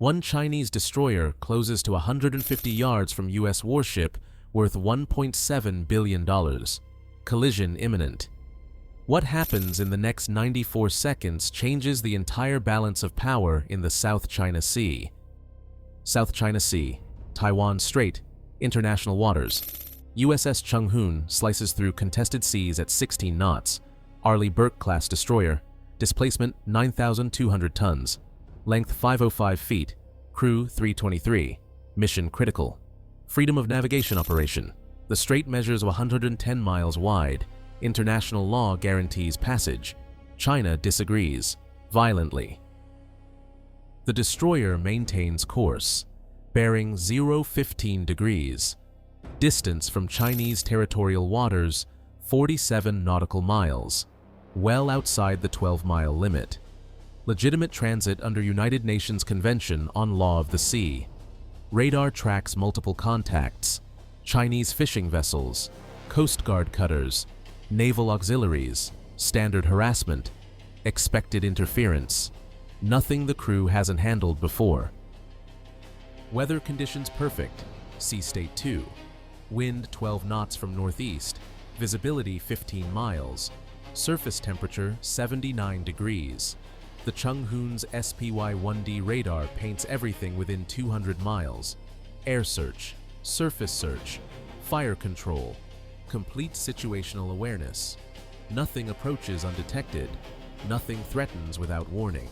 One Chinese destroyer closes to 150 yards from U.S. warship worth $1.7 billion. Collision imminent. What happens in the next 94 seconds changes the entire balance of power in the South China Sea. South China Sea, Taiwan Strait, international waters. USS Chung-Hoon slices through contested seas at 16 knots. Arleigh Burke-class destroyer. Displacement 9,200 tons. Length 505 feet. Crew 323. Mission critical. Freedom of navigation operation. The strait measures 110 miles wide. International law guarantees passage. China disagrees, violently. The destroyer maintains course, bearing 015 degrees. Distance from Chinese territorial waters, 47 nautical miles, well outside the 12-mile limit. Legitimate transit under United Nations Convention on Law of the Sea. Radar tracks multiple contacts, Chinese fishing vessels, Coast Guard cutters, naval auxiliaries, standard harassment, expected interference, nothing the crew hasn't handled before. Weather conditions perfect, sea state 2, wind 12 knots from northeast, visibility 15 miles, surface temperature 79 degrees. The Chung-Hoon's SPY-1D radar paints everything within 200 miles. Air search, surface search, fire control, complete situational awareness. Nothing approaches undetected. Nothing threatens without warning.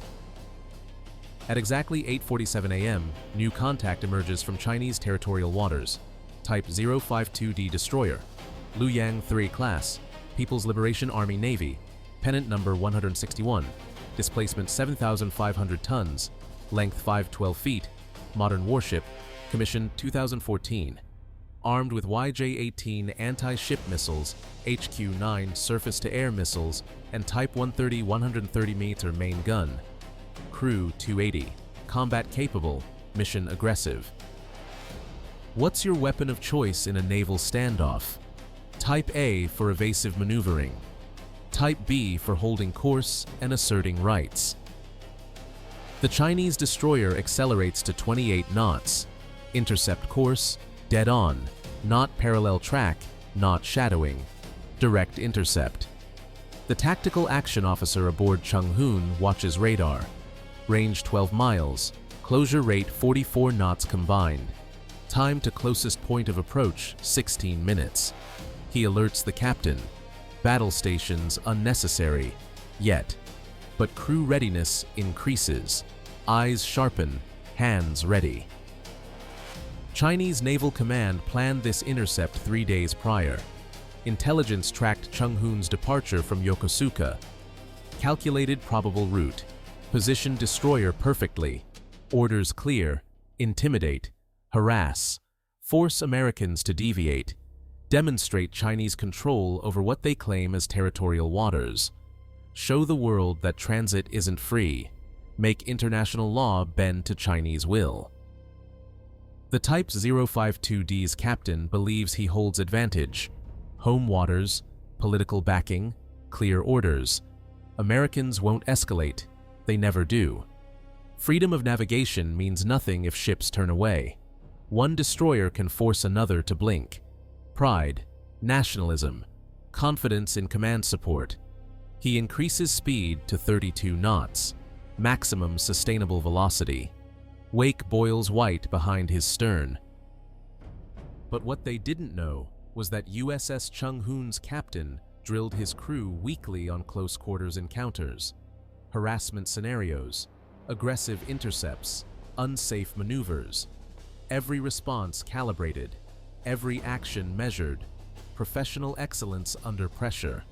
At exactly 8:47 a.m., new contact emerges from Chinese territorial waters. Type 052D destroyer. Luoyang 3 class. People's Liberation Army Navy. Pennant number 161. Displacement 7,500 tons. Length 512 feet. Modern warship. Commissioned 2014. Armed with YJ-18 anti-ship missiles, HQ-9 surface-to-air missiles, and Type 130 130-meter main gun. Crew 280. Combat capable. Mission aggressive. What's your weapon of choice in a naval standoff? Type A for evasive maneuvering. Type B for holding course and asserting rights. The Chinese destroyer accelerates to 28 knots. Intercept course, dead on, not parallel track, not shadowing. Direct intercept. The tactical action officer aboard Chung-Hoon watches radar. Range 12 miles, closure rate 44 knots combined. Time to closest point of approach 16 minutes. He alerts the captain. Battle stations unnecessary, yet. But crew readiness increases. Eyes sharpen, hands ready. Chinese Naval Command planned this intercept 3 days prior. Intelligence tracked Chung-Hoon's departure from Yokosuka. Calculated probable route. Positioned destroyer perfectly. Orders clear. Intimidate. Harass. Force Americans to deviate. Demonstrate Chinese control over what they claim as territorial waters. Show the world that transit isn't free. Make international law bend to Chinese will. The Type 052D's captain believes he holds advantage. Home waters, political backing, clear orders. Americans won't escalate. They never do. Freedom of navigation means nothing if ships turn away. One destroyer can force another to blink. Pride, nationalism, confidence in command support. He increases speed to 32 knots, maximum sustainable velocity. Wake boils white behind his stern. But what they didn't know was that USS Chung-Hoon's captain drilled his crew weekly on close-quarters encounters, harassment scenarios, aggressive intercepts, unsafe maneuvers. Every response calibrated, every action measured, professional excellence under pressure.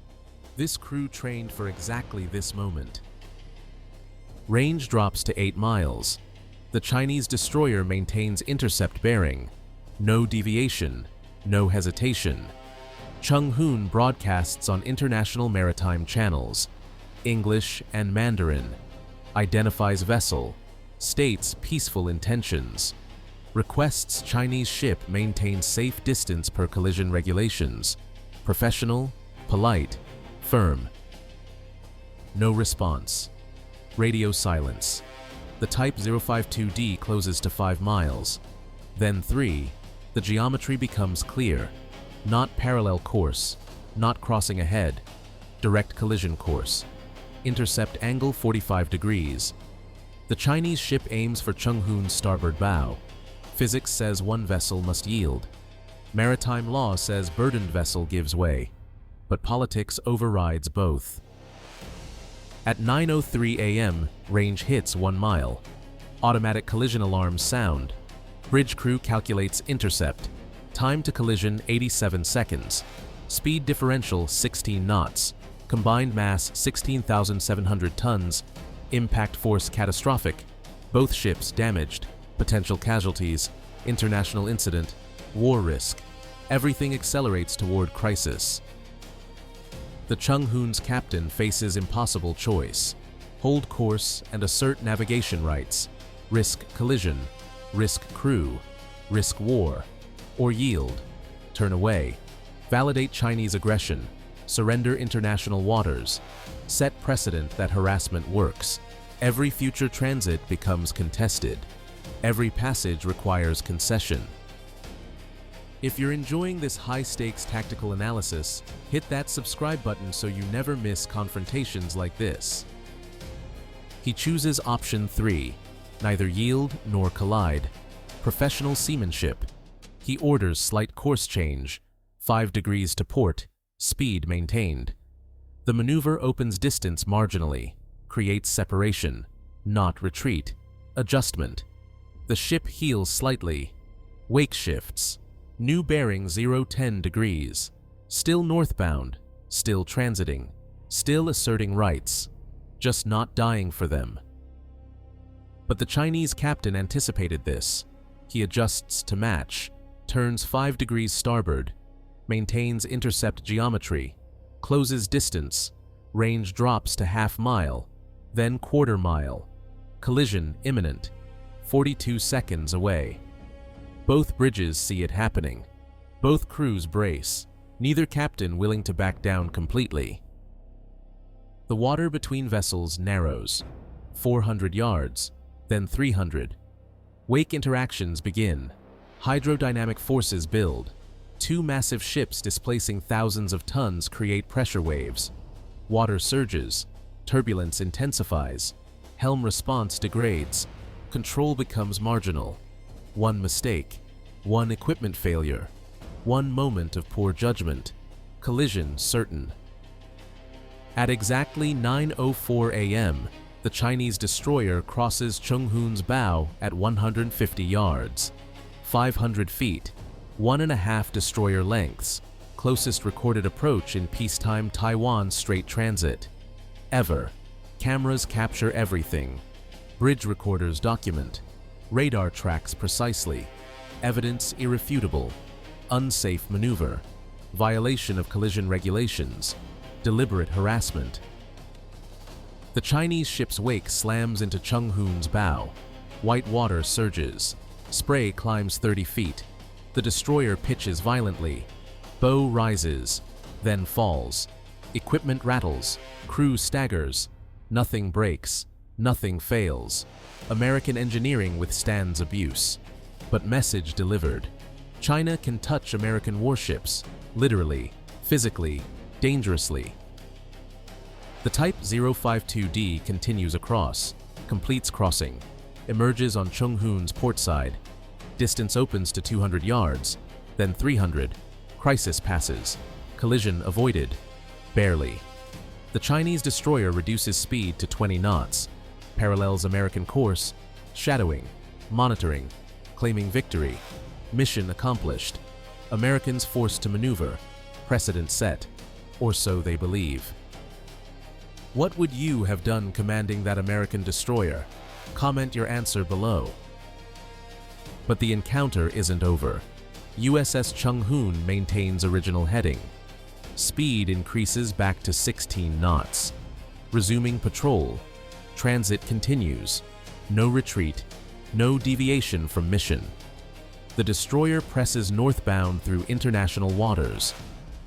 This crew trained for exactly this moment. Range drops to 8 miles. The Chinese destroyer maintains intercept bearing. No deviation, no hesitation. Chung-Hoon broadcasts on international maritime channels, English and Mandarin. Identifies vessel, states peaceful intentions. Requests Chinese ship maintain safe distance per collision regulations. Professional, polite, firm. No response. Radio silence. The Type 052D closes to 5 miles. Then 3. The geometry becomes clear. Not parallel course, not crossing ahead, direct collision course. Intercept angle 45 degrees. The Chinese ship aims for Chung-Hoon's starboard bow. Physics says one vessel must yield. Maritime law says burdened vessel gives way. But politics overrides both. At 9:03 a.m., range hits 1 mile. Automatic collision alarms sound. Bridge crew calculates intercept. Time to collision 87 seconds. Speed differential 16 knots. Combined mass 16,700 tons. Impact force catastrophic. Both ships damaged. Potential casualties. International incident. War risk. Everything accelerates toward crisis. The Chung-Hoon's captain faces impossible choice. Hold course and assert navigation rights. Risk collision. Risk crew. Risk war. Or yield. Turn away. Validate Chinese aggression. Surrender international waters. Set precedent that harassment works. Every future transit becomes contested. Every passage requires concession. If you're enjoying this high-stakes tactical analysis, hit that subscribe button so you never miss confrontations like this. He chooses option 3, neither yield nor collide. Professional seamanship. He orders slight course change, 5 degrees to port, speed maintained. The maneuver opens distance marginally, creates separation, not retreat, adjustment. The ship heels slightly, wake shifts, new bearing 010 degrees, still northbound, still transiting, still asserting rights, just not dying for them. But the Chinese captain anticipated this. He adjusts to match, turns 5 degrees starboard, maintains intercept geometry, closes distance, range drops to half mile, then quarter mile, collision imminent, 42 seconds away. Both bridges see it happening. Both crews brace, neither captain willing to back down completely. The water between vessels narrows, 400 yards, then 300. Wake interactions begin. Hydrodynamic forces build. 2 massive ships displacing thousands of tons create pressure waves. Water surges. Turbulence intensifies. Helm response degrades. Control becomes marginal. One mistake. One equipment failure. One moment of poor judgment. Collision certain. At exactly 9:04 a.m., the Chinese destroyer crosses Chung-Hoon's bow at 150 yards. 500 feet. 1.5 destroyer lengths, closest recorded approach in peacetime Taiwan Strait transit. Ever. Cameras capture everything. Bridge recorders document. Radar tracks precisely. Evidence irrefutable. Unsafe maneuver. Violation of collision regulations. Deliberate harassment. The Chinese ship's wake slams into Chung-Hoon's bow. White water surges. Spray climbs 30 feet. The destroyer pitches violently. Bow rises, then falls. Equipment rattles. Crew staggers. Nothing breaks. Nothing fails. American engineering withstands abuse. But message delivered. China can touch American warships, literally, physically, dangerously. The Type 052D continues across, completes crossing, emerges on Chung-Hoon's port side. Distance opens to 200 yards, then 300. Crisis passes. Collision avoided. Barely. The Chinese destroyer reduces speed to 20 knots, parallels American course, shadowing, monitoring, claiming victory. Mission accomplished. Americans forced to maneuver. Precedent set. Or so they believe. What would you have done commanding that American destroyer? Comment your answer below. But the encounter isn't over. USS Chung-Hoon maintains original heading. Speed increases back to 16 knots. Resuming patrol. Transit continues. No retreat. No deviation from mission. The destroyer presses northbound through international waters.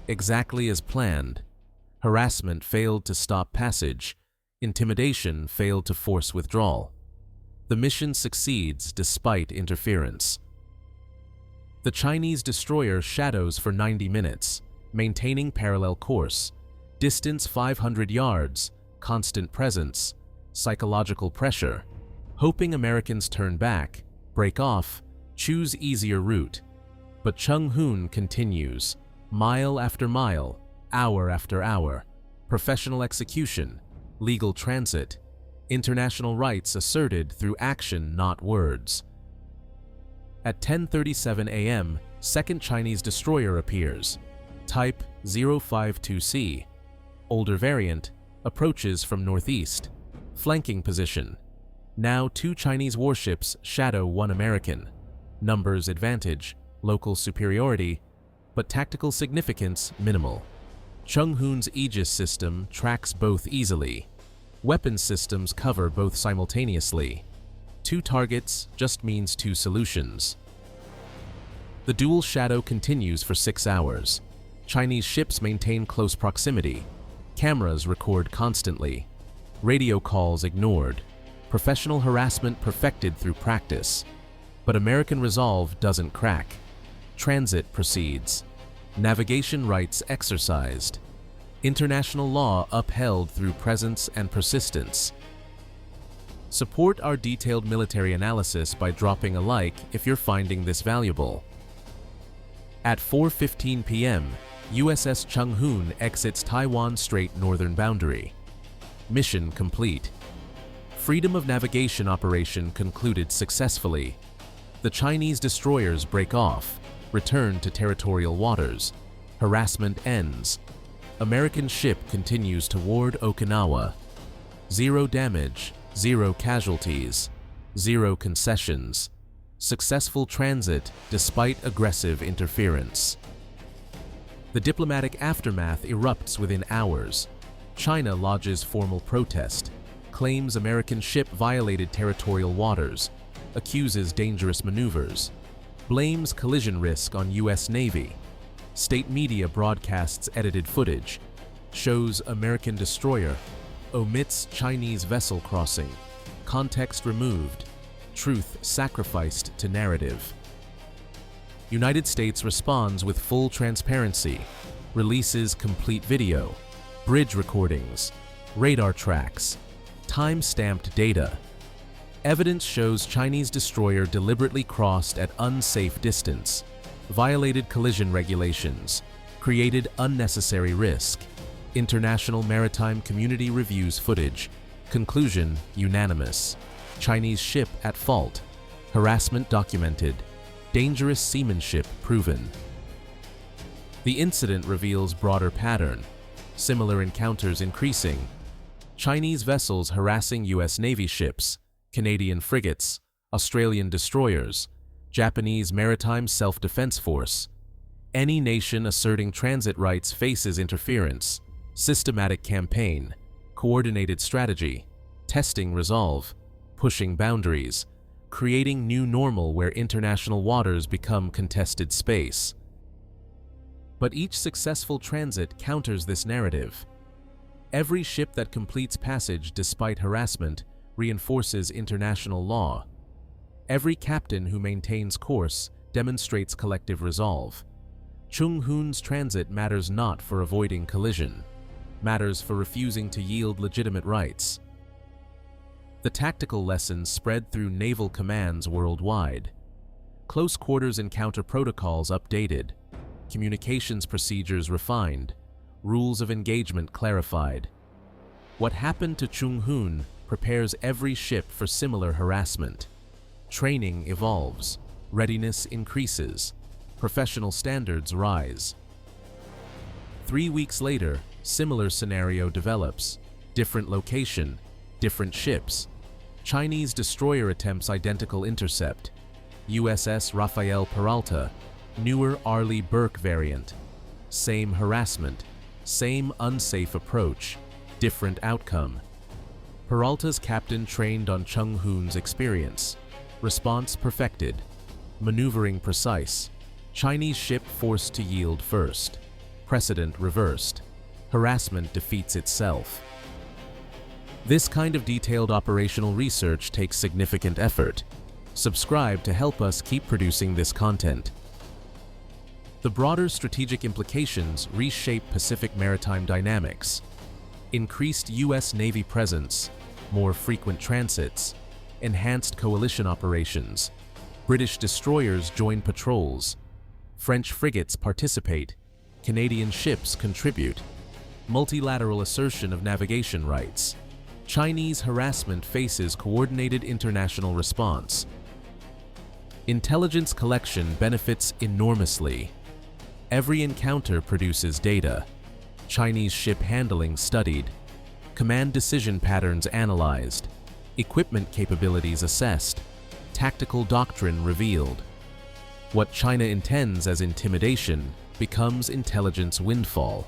Exactly as planned. Harassment failed to stop passage. Intimidation failed to force withdrawal. The mission succeeds despite interference. The Chinese destroyer shadows for 90 minutes, maintaining parallel course, distance 500 yards, constant presence, psychological pressure, hoping Americans turn back, break off, choose easier route. But Chung-Hoon continues, mile after mile, hour after hour, professional execution, legal transit, international rights asserted through action, not words. At 10:37 a.m., second Chinese destroyer appears, type 052C, older variant, approaches from northeast, flanking position. Now 2 Chinese warships shadow 1 American. Numbers advantage, local superiority, but tactical significance minimal. Chung-Hoon's Aegis system tracks both easily. Weapons systems cover both simultaneously. 2 targets just means 2 solutions. The dual shadow continues for 6 hours. Chinese ships maintain close proximity. Cameras record constantly. Radio calls ignored. Professional harassment perfected through practice. But American resolve doesn't crack. Transit proceeds. Navigation rights exercised. International law upheld through presence and persistence. Support our detailed military analysis by dropping a like if you're finding this valuable. At 4:15 p.m., USS Chung-Hoon exits Taiwan Strait northern boundary. Mission complete. Freedom of navigation operation concluded successfully. The Chinese destroyers break off, return to territorial waters. Harassment ends. American ship continues toward Okinawa. 0 damage, 0 casualties, 0 concessions. Successful transit despite aggressive interference. The diplomatic aftermath erupts within hours. China lodges formal protest, claims American ship violated territorial waters, accuses dangerous maneuvers, blames collision risk on U.S. Navy. State media broadcasts edited footage, shows American destroyer, omits Chinese vessel crossing, context removed, truth sacrificed to narrative. United States responds with full transparency, releases complete video, bridge recordings, radar tracks, time-stamped data. Evidence shows Chinese destroyer deliberately crossed at unsafe distance, violated collision regulations, created unnecessary risk. International maritime community reviews footage. Conclusion unanimous. Chinese ship at fault. Harassment documented. Dangerous seamanship proven. The incident reveals broader pattern. Similar encounters increasing. Chinese vessels harassing U.S. Navy ships, Canadian frigates, Australian destroyers, Japanese maritime self-defense force. Any nation asserting transit rights faces interference. Systematic campaign, coordinated strategy, testing resolve, pushing boundaries, creating new normal where international waters become contested space. But each successful transit counters this narrative. Every ship that completes passage despite harassment reinforces international law. Every captain who maintains course demonstrates collective resolve. Chung-Hoon's transit matters not for avoiding collision, matters for refusing to yield legitimate rights. The tactical lessons spread through naval commands worldwide. Close quarters encounter protocols updated, communications procedures refined, rules of engagement clarified. What happened to Chung-Hoon prepares every ship for similar harassment. Training evolves, readiness increases, professional standards rise. 3 weeks later, similar scenario develops. Different location, different ships. Chinese destroyer attempts identical intercept. USS Rafael Peralta, newer Arleigh Burke variant. Same harassment, same unsafe approach, different outcome. Peralta's captain trained on Chung-Hoon's experience. Response perfected. Maneuvering precise. Chinese ship forced to yield first. Precedent reversed. Harassment defeats itself. This kind of detailed operational research takes significant effort. Subscribe to help us keep producing this content. The broader strategic implications reshape Pacific maritime dynamics. Increased U.S. Navy presence, more frequent transits, enhanced coalition operations. British destroyers join patrols. French frigates participate. Canadian ships contribute. Multilateral assertion of navigation rights. Chinese harassment faces coordinated international response. Intelligence collection benefits enormously. Every encounter produces data. Chinese ship handling studied. Command decision patterns analyzed. Equipment capabilities assessed. Tactical doctrine revealed. What China intends as intimidation becomes intelligence windfall.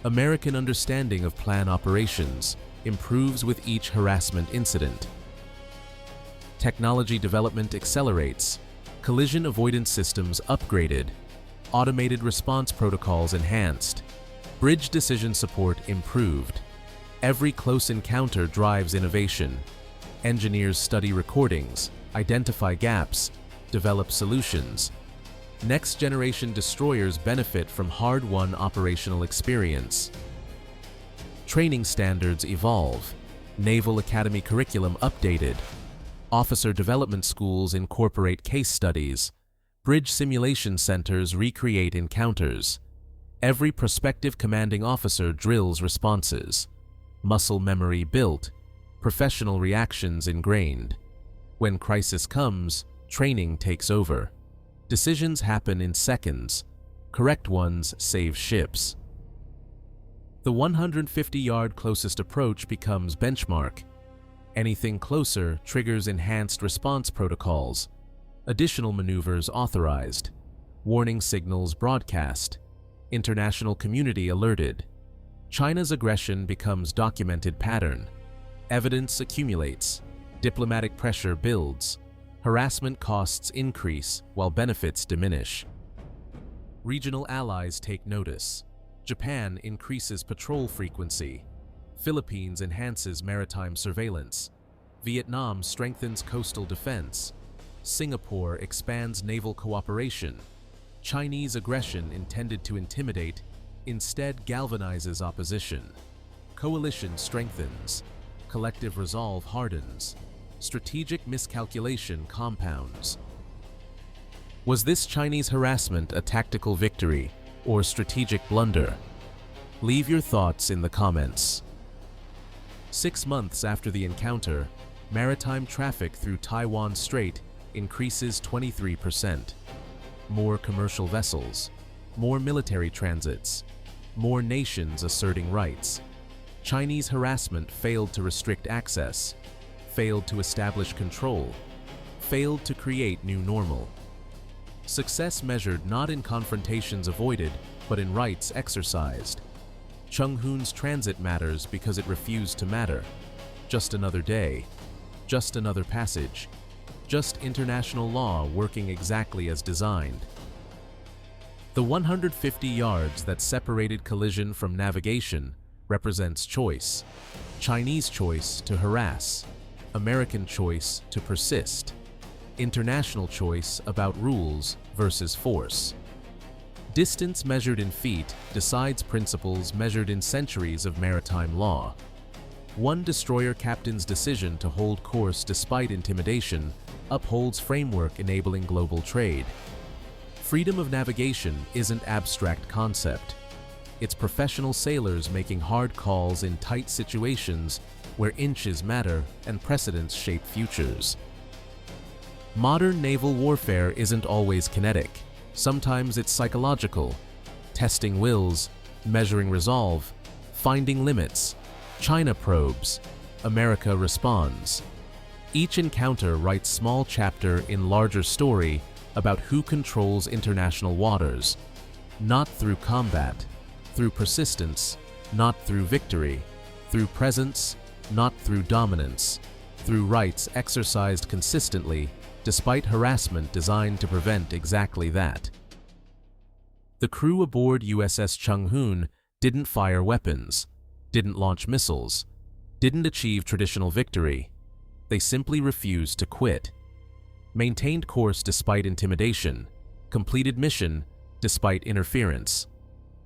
American understanding of plan operations improves with each harassment incident. Technology development accelerates. Collision avoidance systems upgraded. Automated response protocols enhanced. Bridge decision support improved. Every close encounter drives innovation. Engineers study recordings, identify gaps, develop solutions. Next-generation destroyers benefit from hard-won operational experience. Training standards evolve. Naval Academy curriculum updated. Officer development schools incorporate case studies. Bridge simulation centers recreate encounters. Every prospective commanding officer drills responses. Muscle memory built. Professional reactions ingrained. When crisis comes, training takes over. Decisions happen in seconds. Correct ones save ships. The 150-yard closest approach becomes benchmark. Anything closer triggers enhanced response protocols. Additional maneuvers authorized. Warning signals broadcast. International community alerted. China's aggression becomes documented pattern. Evidence accumulates. Diplomatic pressure builds. Harassment costs increase while benefits diminish. Regional allies take notice. Japan increases patrol frequency. Philippines enhances maritime surveillance. Vietnam strengthens coastal defense. Singapore expands naval cooperation. Chinese aggression intended to intimidate instead galvanizes opposition. Coalition strengthens. Collective resolve hardens. Strategic miscalculation compounds. Was this Chinese harassment a tactical victory or strategic blunder? Leave your thoughts in the comments. 6 months after the encounter, maritime traffic through Taiwan Strait increases 23%. More commercial vessels, more military transits, more nations asserting rights. Chinese harassment failed to restrict access, failed to establish control, failed to create new normal. Success measured not in confrontations avoided, but in rights exercised. Chung-Hoon's transit matters because it refused to matter. Just another day, just another passage, just international law working exactly as designed. The 150 yards that separated collision from navigation represents choice. Chinese choice to harass, American choice to persist, international choice about rules versus force. Distance measured in feet decides principles measured in centuries of maritime law. One destroyer captain's decision to hold course despite intimidation upholds framework enabling global trade. Freedom of navigation isn't abstract concept. It's professional sailors making hard calls in tight situations where inches matter and precedents shape futures. Modern naval warfare isn't always kinetic. Sometimes it's psychological. Testing wills, measuring resolve, finding limits. China probes. America responds. Each encounter writes small chapter in larger story about who controls international waters. Not through combat, through persistence, not through victory, through presence, not through dominance, through rights exercised consistently despite harassment designed to prevent exactly that. The crew aboard USS Chung-Hoon didn't fire weapons, didn't launch missiles. didn't achieve traditional victory. They simply refused to quit. Maintained course despite intimidation. Completed mission despite interference.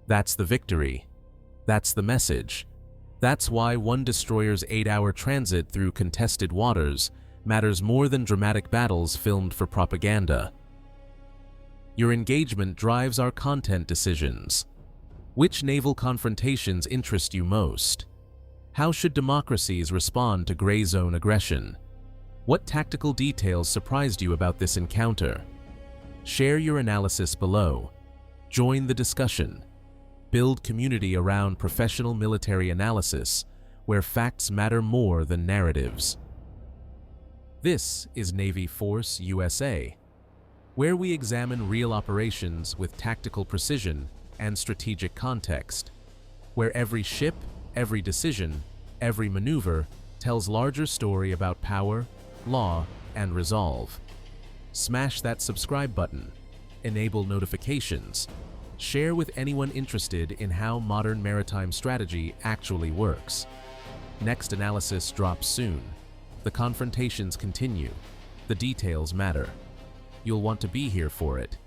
That's the victory. That's the message. That's why one destroyer's 8-hour transit through contested waters matters more than dramatic battles filmed for propaganda. Your engagement drives our content decisions. Which naval confrontations interest you most? How should democracies respond to gray zone aggression? What tactical details surprised you about this encounter? Share your analysis below. Join the discussion. Build community around professional military analysis, where facts matter more than narratives. This is Navy Force USA, where we examine real operations with tactical precision and strategic context, where every ship, every decision, every maneuver tells larger story about power, law, and resolve. Smash that subscribe button, enable notifications, share with anyone interested in how modern maritime strategy actually works. Next analysis drops soon. The confrontations continue. The details matter. You'll want to be here for it.